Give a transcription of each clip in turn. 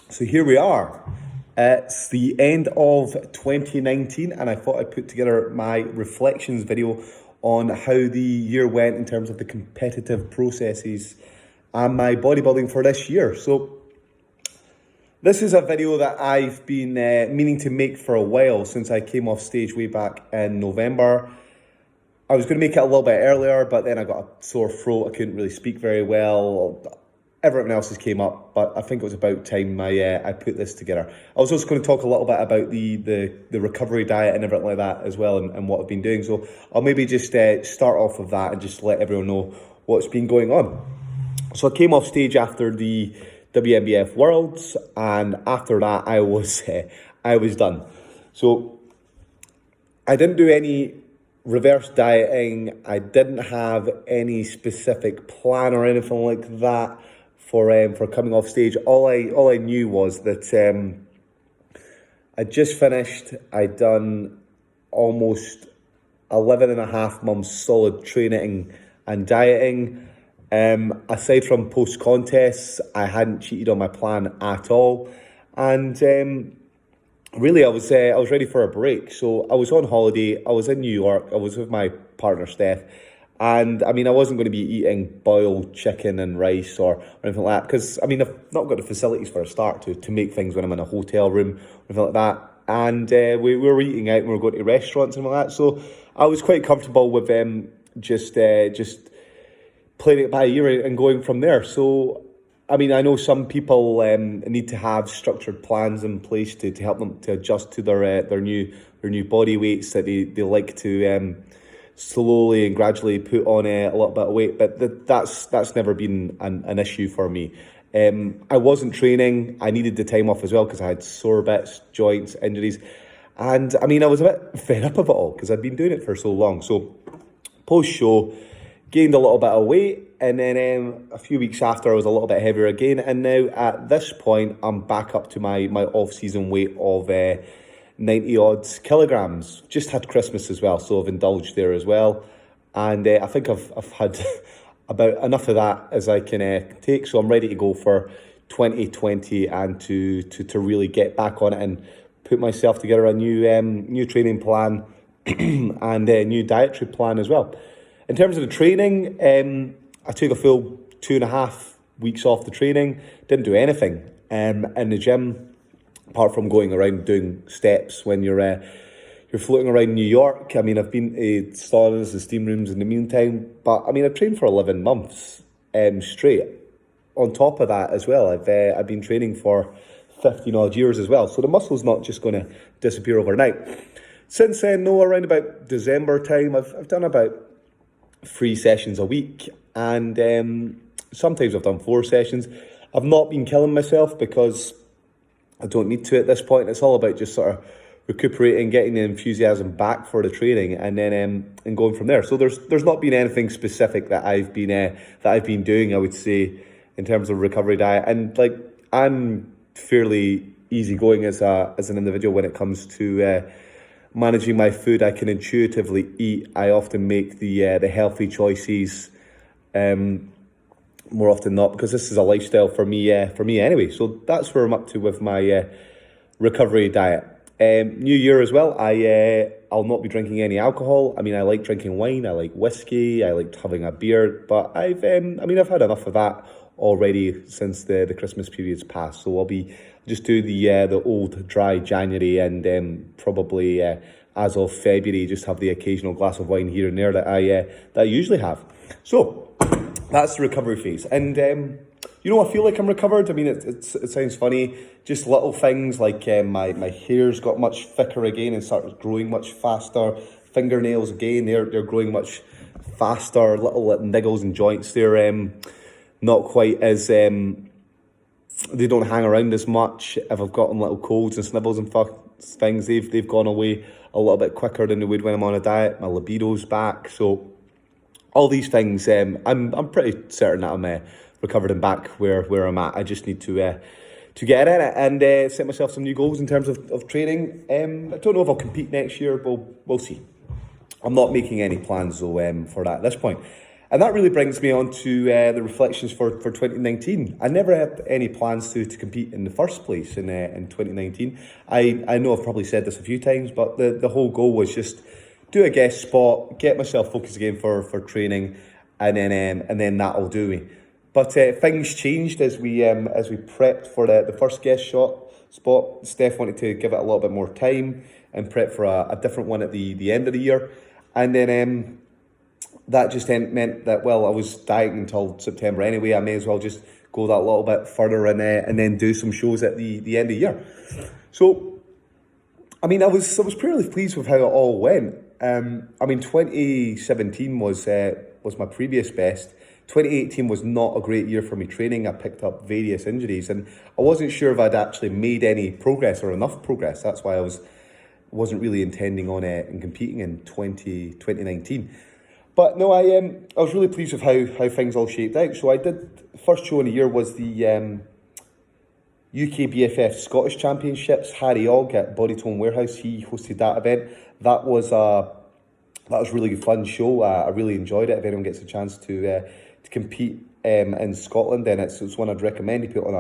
So here we are. It's the end of 2019 and I thought I'd put together my reflections video on how the year went in terms of the competitive processes and my bodybuilding for this year. So this is a video that I've been meaning to make for a while since I came off stage way back in November. I was going to make it a little bit earlier, but then I got a sore throat. I couldn't really speak very well. Everything else has came up, but I think it was about time I put this together. I was also going to talk a little bit about the recovery diet and everything like that as well, and what I've been doing. So I'll maybe just start off with that and just let everyone know what's been going on. So I came off stage after the WNBF Worlds, and after that I was done. So I didn't do any reverse dieting. I didn't have any specific plan or anything like that for coming off stage. All I knew was that I just finished. I'd done almost 11 and a half months solid training and dieting. Aside from post contests, I hadn't cheated on my plan at all, and really I was ready for a break. So I was on holiday. I was in New York. I was with my partner Steph. And I mean, I wasn't going to be eating boiled chicken and rice or anything like that, because I mean, I've not got the facilities for a start to make things when I'm in a hotel room or anything like that. And we were eating out and we were going to restaurants and all that. So I was quite comfortable with just playing it by ear and going from there. So I mean, I know some people need to have structured plans in place to help them to adjust to their new body weights that they like to slowly and gradually put on a little bit of weight, but that's never been an issue for me. I wasn't training. I needed the time off as well because I had sore bits, joints, injuries, and I mean I was a bit fed up of it all because I'd been doing it for so long. So post show, gained a little bit of weight, and then a few weeks after I was a little bit heavier again, and now at this point I'm back up to my off-season weight of 90 odd kilograms. Just had Christmas as well, so I've indulged there as well, and I think I've had about enough of that as I can take, so I'm ready to go for 2020 and to really get back on it and put myself together a new training plan and a new dietary plan as well. In terms of the training, I took a full 2.5 weeks off the training, didn't do anything in the gym, apart from going around doing steps when you're floating around New York. I mean, I've been to saunas and steam rooms in the meantime, but I mean, I've trained for 11 months straight. On top of that as well, I've been training for 15 odd years as well, so the muscle's not just going to disappear overnight. Since then, no, around about December time, I've done about 3 sessions a week, and sometimes I've done 4 sessions. I've not been killing myself because I don't need to at this point. It's all about just sort of recuperating, getting the enthusiasm back for the training, and then and going from there. So there's not been anything specific that I've been doing, I would say, in terms of recovery diet. And like, I'm fairly easygoing as an individual when it comes to managing my food. I can intuitively eat. I often make the healthy choices more often than not, because this is a lifestyle for me anyway. So that's where I'm up to with my recovery diet. New year as well, I'll not be drinking any alcohol. I mean, I like drinking wine, I like whiskey, I like having a beer, but I've had enough of that already since the Christmas period's passed. So I'll be just do the old dry January, and probably as of February just have the occasional glass of wine here and there that I usually have. So that's the recovery phase, and I feel like I'm recovered. I mean, it sounds funny, just little things like my hair's got much thicker again and started growing much faster. Fingernails again, they're growing much faster. Little niggles and joints, they're not quite as they don't hang around as much. If I've gotten little colds and snivels and things, they've gone away a little bit quicker than they would when I'm on a diet. My libido's back, so all these things, I'm pretty certain that I'm recovered and back where I'm at. I just need to get in it and set myself some new goals in terms of training. I don't know if I'll compete next year, but we'll see. I'm not making any plans though for that at this point. And that really brings me on to the reflections for 2019. I never had any plans to compete in the first place in 2019. I know I've probably said this a few times, but the whole goal was just do a guest spot, get myself focused again for training, and then that'll do me. But things changed as we prepped for the first guest spot. Steph wanted to give it a little bit more time and prep for a different one at the end of the year. And then that just meant that, well, I was dieting until September anyway. I may as well just go that little bit further and then do some shows at the end of the year. So, I mean, I was pretty pleased with how it all went. I mean, 2017 was my previous best. 2018 was not a great year for me training. I picked up various injuries and I wasn't sure if I'd actually made any progress or enough progress. That's why I wasn't really intending on competing in 2019. But no, I was really pleased with how things all shaped out. So I did, first show in the year was the UK BFF Scottish Championships. Harry Ogg at Bodytone Warehouse, he hosted that event. That was a really fun show. I really enjoyed it. If anyone gets a chance to compete in Scotland, then it's one I'd recommend. He put on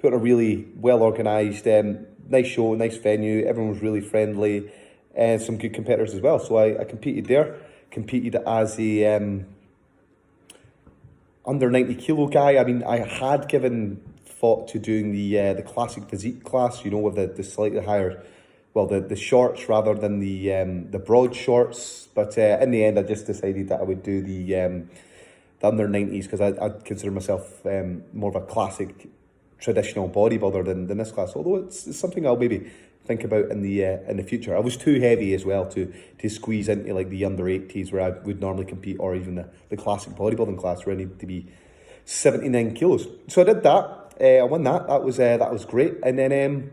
a really well organised, nice show, nice venue. Everyone was really friendly, and some good competitors as well. So I competed there. Competed as a under 90 kilo guy. I mean, I had given thought to doing the classic physique class, you know, with the slightly higher, well, the shorts rather than the broad shorts. But in the end, I just decided that I would do the under 90s because I consider myself more of a classic traditional bodybuilder than this class. Although it's something I'll maybe think about in the future. I was too heavy as well to squeeze into like the under 80s where I would normally compete, or even the classic bodybuilding class where I need to be 79 kilos. So I did that. I won that. That was great. And then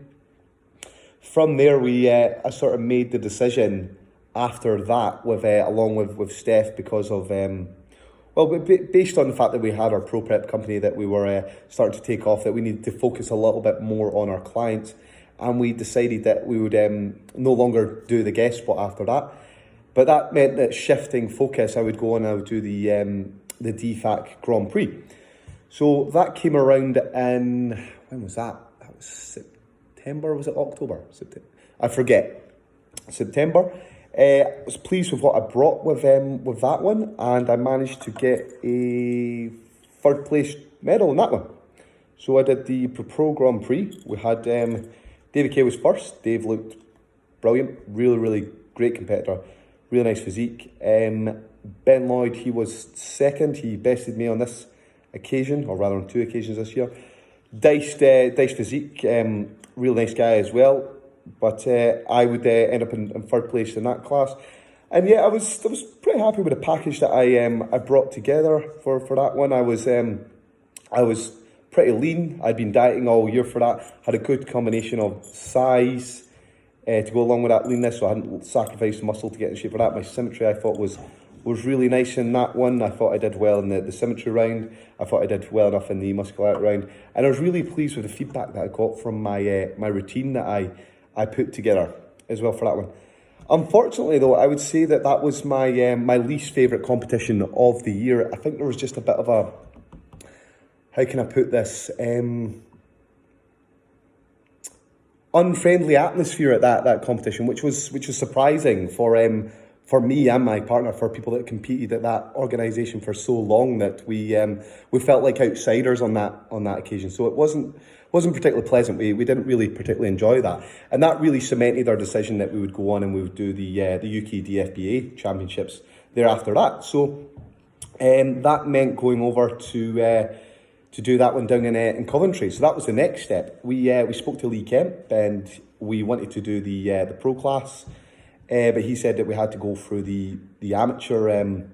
from there I sort of made the decision after that along with Steph, because of based on the fact that we had our pro prep company that we were starting to take off, that we needed to focus a little bit more on our clients. And we decided that we would no longer do the guest spot after that. But that meant that shifting focus, I would go on and I would do the DFAC Grand Prix. So that came around in, when was that? That was September, was it October? September. I forget. September. I was pleased with what I brought with that one, and I managed to get a third place medal in that one. So I did the Pro Grand Prix. We had David Kay was first. Dave looked brilliant, really, really great competitor, really nice physique. Ben Lloyd, he was second. He bested me on this occasion, or rather on two occasions this year. Diced physique, real nice guy as well. But I would end up in third place in that class. And yeah, I was pretty happy with the package that I brought together for that one. I was pretty lean. I'd been dieting all year for that. Had a good combination of size to go along with that leanness, so I hadn't sacrificed muscle to get in shape for that. My symmetry, I thought, was really nice in that one. I thought I did well in the symmetry round. I thought I did well enough in the muscularity round. And I was really pleased with the feedback that I got from my routine that I put together as well for that one. Unfortunately, though, I would say that was my my least favourite competition of the year. I think there was just a bit of a, how can I put this, unfriendly atmosphere at that competition, which was surprising for me and my partner, for people that competed at that organisation for so long, that we felt like outsiders on that occasion. So it wasn't particularly pleasant. We didn't really particularly enjoy that, and that really cemented our decision that we would go on and we would do the UK DFBA Championships thereafter that. So that meant going over to do that one down in Coventry. So that was the next step. We spoke to Lee Kemp and we wanted to do the pro class, but he said that we had to go through the amateur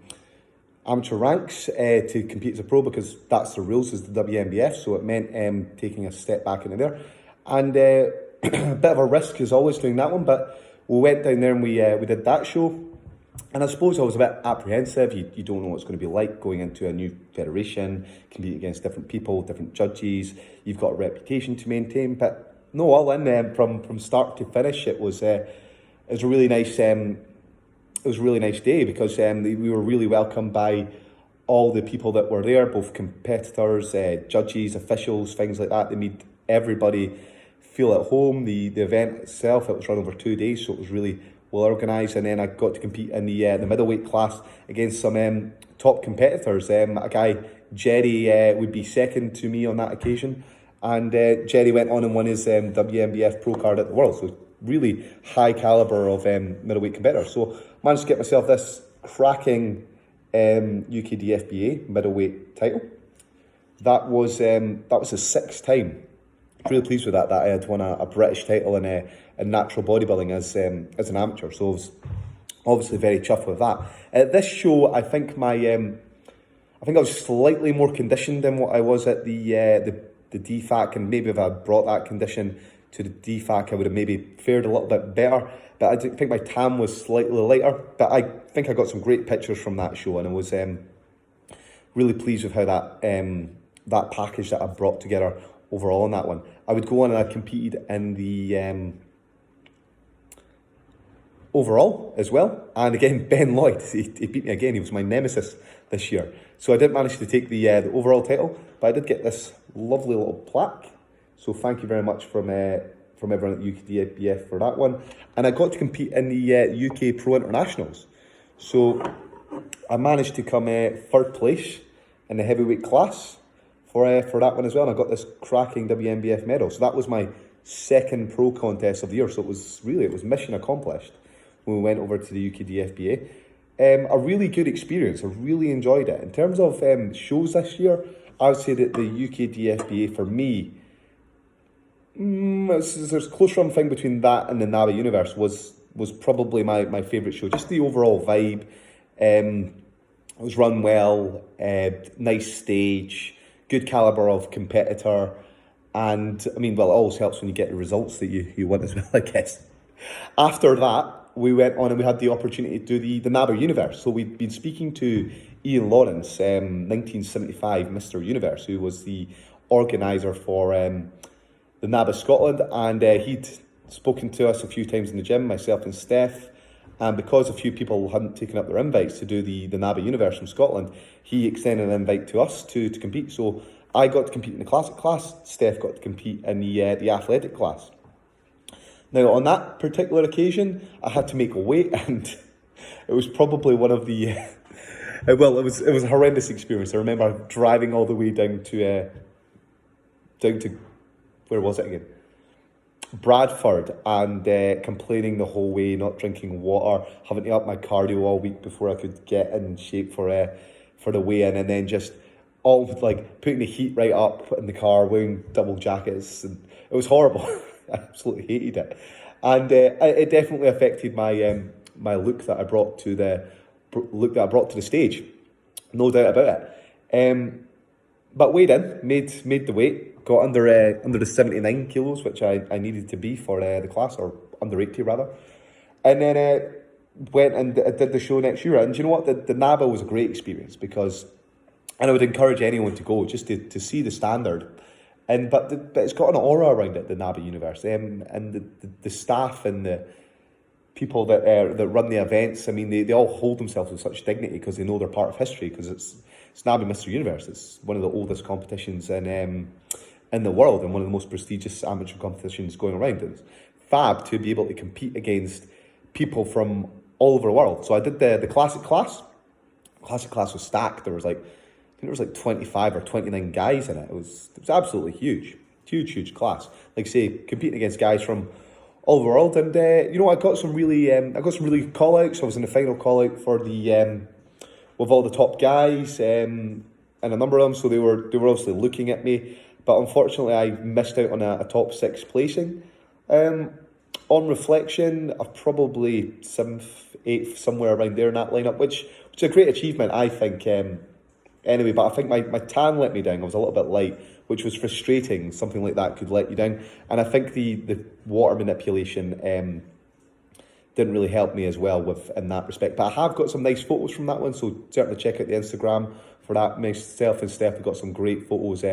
ranks to compete as a pro, because that's the rules as the WNBF. So it meant taking a step back into there, and a bit of a risk as always doing that one. But we went down there and we did that show. And I suppose I was a bit apprehensive. You don't know what it's going to be like going into a new federation, competing against different people, different judges. You've got a reputation to maintain. But no, all in from start to finish, it was a really nice. It was a really nice day, because we were really welcomed by all the people that were there, both competitors, judges, officials, things like that. They made everybody feel at home. The event itself, it was run over 2 days, so it was really well organised. And then I got to compete in the middleweight class against some top competitors. A guy, Jerry, would be second to me on that occasion. And Jerry went on and won his WMBF pro card at the World. So really high calibre of middleweight competitors. So managed to get myself this cracking UK DFBA middleweight title. That was the sixth time. Really pleased with that I had won a British title in natural bodybuilding as an amateur. So I was obviously very chuffed with that. At this show, I think I was slightly more conditioned than what I was at the DFAC, and maybe if I brought that condition to the DFAC, I would have maybe fared a little bit better. But I think my TAM was slightly lighter. But I think I got some great pictures from that show, and I was really pleased with how that package that I brought together overall on that one. I would go on and I competed in the overall as well. And again, Ben Lloyd, he beat me again. He was my nemesis this year. So I didn't manage to take the overall title, but I did get this lovely little plaque. So thank you very much from everyone at UKDFBF for that one. And I got to compete in the UK Pro Internationals. So I managed to come third place in the heavyweight class for that one as well. And I got this cracking WMBF medal. So that was my second pro contest of the year. So it was mission accomplished when we went over to the UKDFBA. A really good experience. I really enjoyed it. In terms of shows this year, I would say that the UKDFBA for me, there's a close run thing between that and the NABA Universe was probably my favourite show. Just the overall vibe. It was run well, nice stage, good calibre of competitor, and I mean, well, it always helps when you get the results that you want as well, I guess. After that, we went on and we had the opportunity to do the NABA Universe. So we'd been speaking to Ian Lawrence, 1975 Mr. Universe, who was the organiser for the NABA Scotland, and he'd spoken to us a few times in the gym, myself and Steph, and because a few people hadn't taken up their invites to do the NABA Universe from Scotland, he extended an invite to us to compete. So I got to compete in the classic class, Steph got to compete in the athletic class. Now, on that particular occasion, I had to make a weight, and it was probably one of the well, it was a horrendous experience. I remember driving all the way down to where was it again? Bradford, and complaining the whole way, not drinking water, having to up my cardio all week before I could get in shape for the weigh-in, and then just all like putting the heat right up in the car, wearing double jackets, and it was horrible. I absolutely hated it, and it definitely affected my my look that I brought to the stage, no doubt about it. But weighed in, made the weight, got under the 79 kilos, which I needed to be for the class, or under 80 rather, and then went and did the show next year. And you know what, the NABA was a great experience, because, and I would encourage anyone to go just to see the standard. But it's got an aura around it, the NABA Universe, and the staff and the people that run the events. I mean, they all hold themselves with such dignity because they know they're part of history. Because it's NABA Mr. Universe. It's one of the oldest competitions in the world, and one of the most prestigious amateur competitions going around. It's fab to be able to compete against people from all over the world. So I did the classic class. Classic class was stacked. There was like 25 or 29 guys in it. It was absolutely huge class. Like I say, competing against guys from all over the world, and I got some really call outs. I was in the final call out for the with all the top guys, and a number of them. So they were obviously looking at me, but unfortunately I missed out on a top 6 placing. On reflection, I'm probably 7th, 8th, somewhere around there in that lineup, which is a great achievement, I think. Anyway, but I think my tan let me down. I was a little bit light, which was frustrating. Something like that could let you down. And I think the water manipulation didn't really help me as well in that respect. But I have got some nice photos from that one, so certainly check out the Instagram for that. Myself and Steph have got some great photos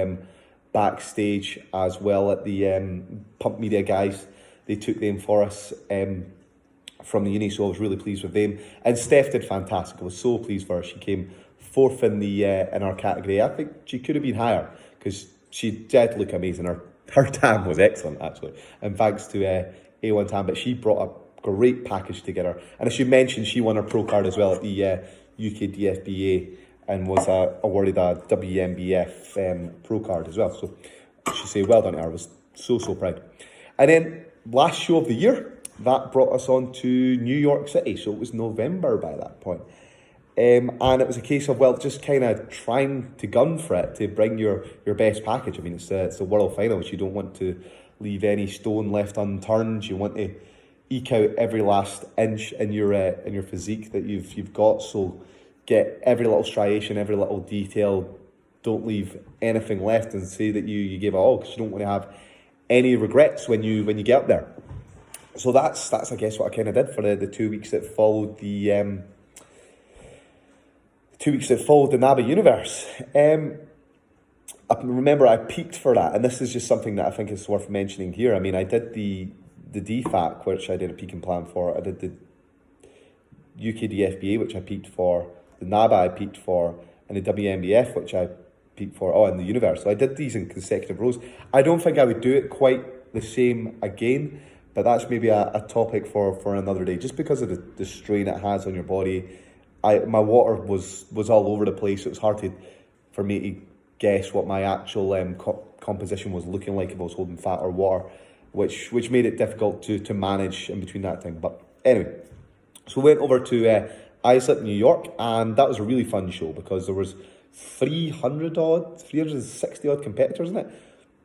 backstage as well at the Pump Media guys. They took them for us from the uni, so I was really pleased with them. And Steph did fantastic. I was so pleased for her. She came 4th in the in our category. I think she could have been higher because she did look amazing. Her tan was excellent, actually, and thanks to A1 Tan. But she brought a great package together. And as you mentioned, she won her pro card as well at the UK DFBA and was awarded a WMBF pro card as well. So I should say well done to her. I was so proud. And then last show of the year, that brought us on to New York City. So it was November by that point. And it was a case of, well, just kind of trying to gun for it to bring your best package. I mean, it's the world finals. You don't want to leave any stone left unturned. You want to eke out every last inch in your physique that you've got. So get every little striation, every little detail. Don't leave anything left and say that you gave it all, because you don't want to have any regrets when you get up there. So that's I guess what I kind of did for the 2 weeks that followed the 2 weeks that followed the NABA Universe. I remember I peaked for that, and this is just something that I think is worth mentioning here. I mean, I did the DFAC, which I did a peak and plan for. I did the UK DFBA, which I peaked for. The NABA I peaked for, and the WMBF, which I peaked for, and the Universe. So I did these in consecutive rows. I don't think I would do it quite the same again, but that's maybe a topic for another day, just because of the strain it has on your body. My water was all over the place. It was hard for me to guess what my actual composition was looking like if I was holding fat or water, which made it difficult to manage in between that time. But anyway, so we went over to Islip, New York, and that was a really fun show because there was 360 odd competitors in it.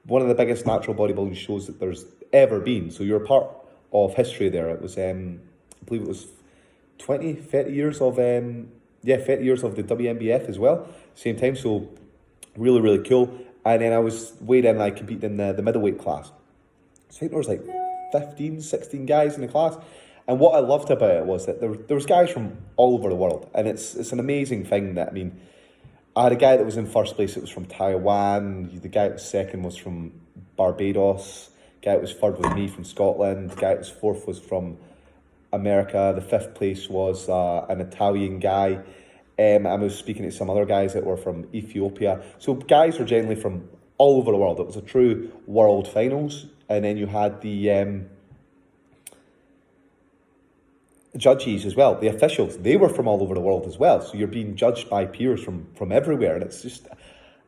One of the biggest natural bodybuilding shows that there's ever been. So you're part of history there. It was, I believe it was 30 years of 30 years of the WMBF as well, same time. So really cool. And then I was weighed in and I competed in the middleweight class. So I think there was like 15, 16 guys in the class. And what I loved about it was that there was guys from all over the world. And it's an amazing thing that, I mean, I had a guy that was in first place that was from Taiwan. The guy that was second was from Barbados. The guy that was third was me from Scotland. The guy that was fourth was from America. The fifth place was an Italian guy. I was speaking to some other guys that were from Ethiopia. So guys were generally from all over the world. It was a true world finals. And then you had the judges as well, the officials. They were from all over the world as well. So you're being judged by peers from everywhere. And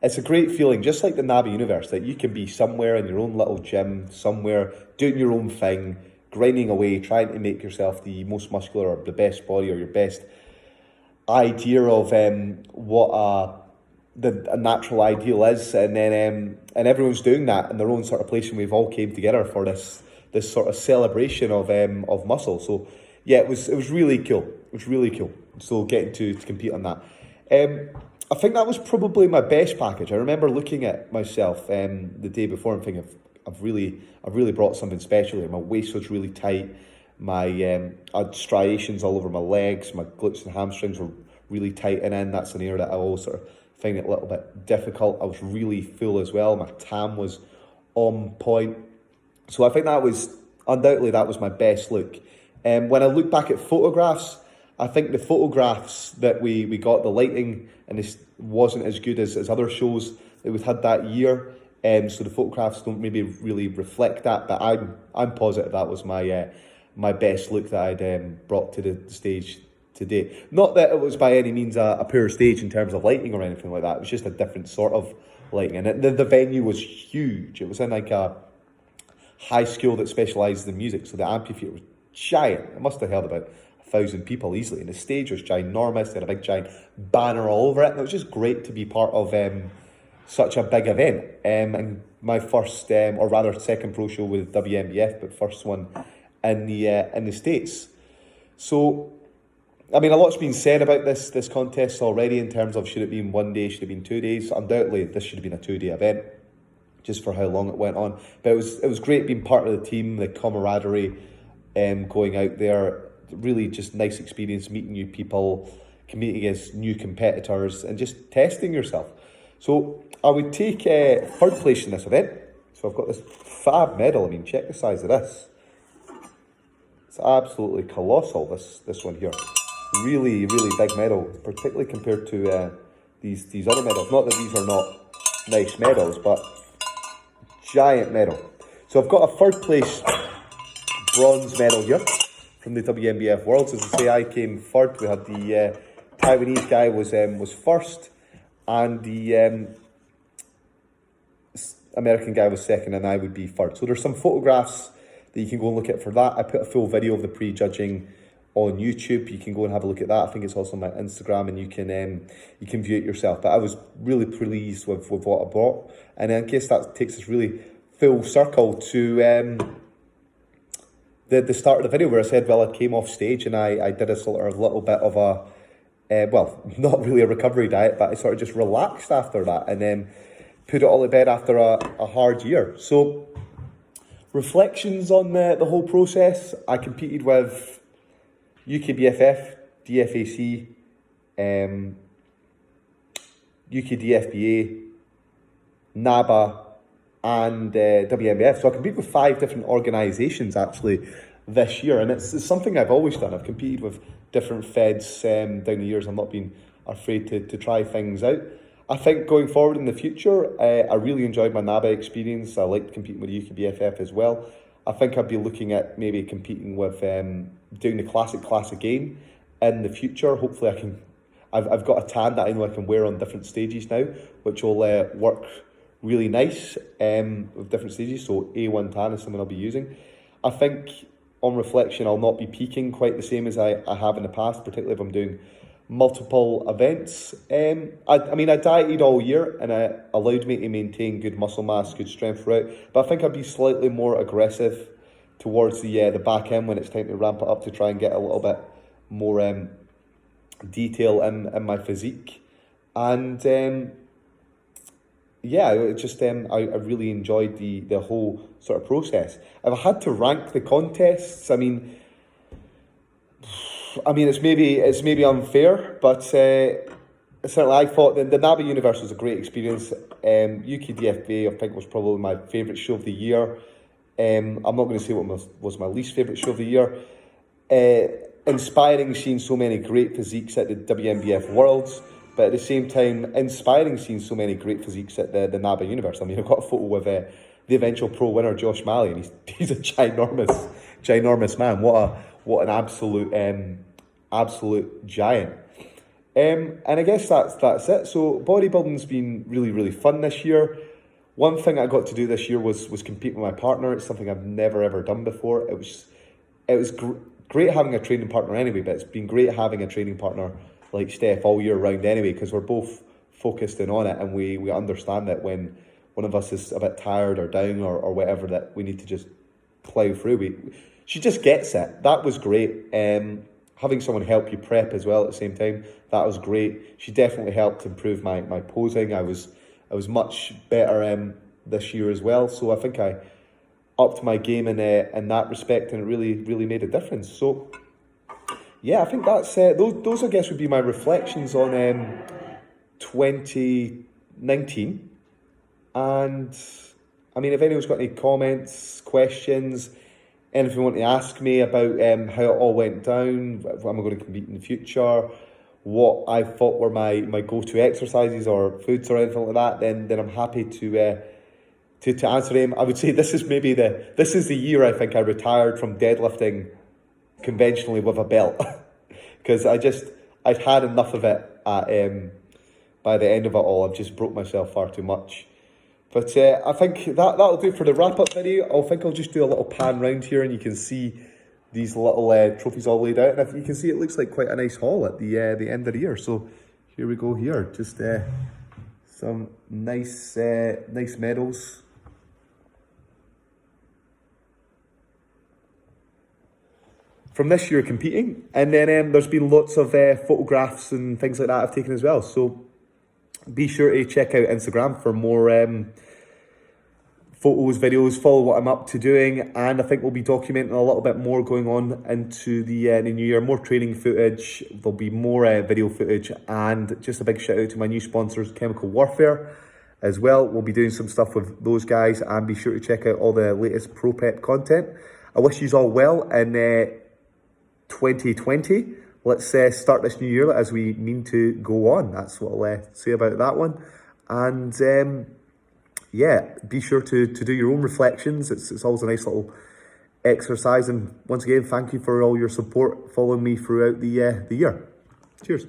it's a great feeling, just like the NABA Universe, that you can be somewhere in your own little gym, somewhere doing your own thing, grinding away, trying to make yourself the most muscular or the best body or your best idea of what a natural ideal is, and then and everyone's doing that in their own sort of place, and we've all came together for this sort of celebration of muscle. So yeah, it was really cool. It was really cool. So getting to compete on that. I think that was probably my best package. I remember looking at myself the day before and thinking, I've really brought something special here. My waist was really tight. I had striations all over my legs. My glutes and hamstrings were really tight, and then that's an area that I always sort of find it a little bit difficult. I was really full as well. My tan was on point. So I think that was undoubtedly my best look. When I look back at photographs, I think the photographs that we got, the lighting, and this wasn't as good as other shows that we've had that year. So the photographs don't maybe really reflect that, but I'm positive that was my best look that I'd brought to the stage today. Not that it was by any means a poor stage in terms of lighting or anything like that. It was just a different sort of lighting, and the venue was huge. It was in like a high school that specialises in music, so the amphitheatre was giant. It must have held about 1,000 people easily, and the stage was ginormous. They had a big giant banner all over it, and it was just great to be part of such a big event. And my first, or rather second pro show with WMBF, but first one in the States. So, I mean, a lot's been said about this contest already in terms of should it been 1 day, should it been 2 days. Undoubtedly, this should have been a 2-day event, just for how long it went on. But it was great being part of the team, the camaraderie, going out there. Really just nice experience, meeting new people, competing against new competitors, and just testing yourself. So I would take third place in this event. So I've got this fab medal. I mean, check the size of this. It's absolutely colossal, this one here. really, really big medal, particularly compared to these other medals. Not that these are not nice medals, but giant medal. So I've got a third place bronze medal here from the WNBF Worlds. As I say, I came third. We had the Taiwanese guy was first, and the American guy was second, and I would be third. So there's some photographs that you can go and look at for that. I put a full video of the pre-judging on YouTube. You can go and have a look at that. I think it's also on my Instagram, and you can view it yourself. But I was really pleased with what I brought, and I guess that takes us really full circle to the start of the video where I said, well, I came off stage and I did a sort of little bit of a well, not really a recovery diet, but I sort of just relaxed after that, and then put it all to bed after a hard year. So reflections on the whole process. I competed with UKBFF, DFAC, UKDFBA, NABA, and WNBF. So I competed with 5 different organisations actually this year, and it's something I've always done. I've competed with different feds down the years. I've not been afraid to try things out. I think going forward in the future, I really enjoyed my NABA experience. I liked competing with UKBFF as well. I think I'd be looking at maybe competing with doing the classic again in the future. Hopefully I can. I've got a tan that I know I can wear on different stages now, which will work really nice with different stages. So A1 tan is something I'll be using. I think on reflection, I'll not be peaking quite the same as I have in the past, particularly if I'm doing multiple events. I mean, I dieted all year, and it allowed me to maintain good muscle mass, good strength throughout. But I think I'd be slightly more aggressive towards the back end when it's time to ramp it up to try and get a little bit more detail in my physique. And yeah, it just I really enjoyed the whole sort of process. If I had to rank the contests, I mean, it's maybe unfair, but certainly I thought the NABA Universe was a great experience. UKDFBA, I think, was probably my favourite show of the year. I'm not going to say what was my least favourite show of the year. Inspiring seeing so many great physiques at the WNBF Worlds, but at the same time, inspiring seeing so many great physiques at the NABA Universe. I mean, I've got a photo with the eventual pro winner, Josh Malley, and he's a ginormous man. What an absolute giant. And I guess that's it. So bodybuilding's been really, really fun this year. One thing I got to do this year was compete with my partner. It's something I've never ever done before. It was great having a training partner anyway, but it's been great having a training partner like Steph all year round anyway, because we're both focused in on it, and we understand that when one of us is a bit tired or down or whatever, that we need to just plough through. She just gets it. That was great. Having someone help you prep as well at the same time, that was great. She definitely helped improve my posing. I was much better this year as well. So I think I upped my game in that respect, and it really made a difference. So yeah, I think that's those I guess would be my reflections on 2019. And I mean, if anyone's got any comments, questions, anything you want to ask me about how it all went down, am I going to compete in the future, what I thought were my go-to exercises or foods or anything like that, then I'm happy to answer them. I would say this is the year I think I retired from deadlifting conventionally with a belt, because I'd had enough of it by the end of it all. I've just broke myself far too much. But I think that'll do for the wrap-up video. I think I'll just do a little pan round here, and you can see these little trophies all laid out. And if you can see, it looks like quite a nice haul at the end of the year. So here we go here. Just some nice medals. From this year competing. And then there's been lots of photographs and things like that I've taken as well. So be sure to check out Instagram for more photos, videos, follow what I'm up to doing, and I think we'll be documenting a little bit more going on into the new year. More training footage, there'll be more video footage, and just a big shout out to my new sponsors, Chemical Warfare, as well. We'll be doing some stuff with those guys, and be sure to check out all the latest Pro Pep content. I wish you all well in 2020. let's start this new year as we mean to go on. That's what I'll say about that one. And yeah, be sure to do your own reflections. It's always a nice little exercise. And once again, thank you for all your support following me throughout the year. Cheers.